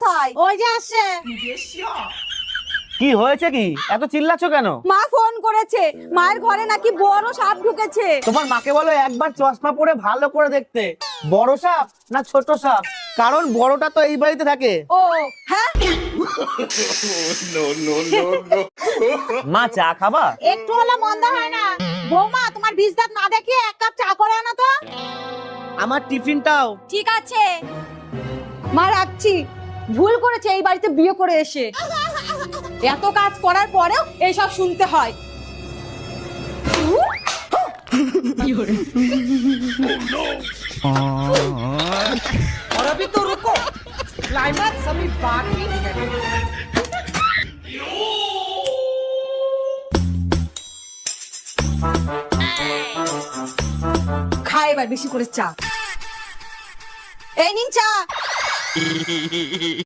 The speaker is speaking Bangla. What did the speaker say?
কোথায়? ওই যে আসছে। কি হয়েছে কি এত চিল্লাচ্ছ কেন? মা ফোন করেছে, মায়ের ঘরে নাকি বড় সাপ ঢুকেছে। তোমার মাকে বলো একবার চশমা পরে ভালো করে দেখতে, বড় সাপ না ছোট সাপ, কারণ বড়টা তো এই বাড়িতে থাকে। ও হ্যাঁ, মা চা খাবা? একটু হলে মন্দ হয় না। বৌমা, তোমার বীজ দাঁত না দেখে এক কাপ চা করে আনো তো। আমার টিফিনটাও। ঠিক আছে মা, রাখছি। ভুল করেছে এই বাড়িতে বিয়ে করে এসে, এত কাজ করার পরেও এইসব শুনতে হয়। और अभी तो रुको, क्लाइमैक्स अभी बाकी है। খায় এবার বেশি করে চা। এই নিন চা।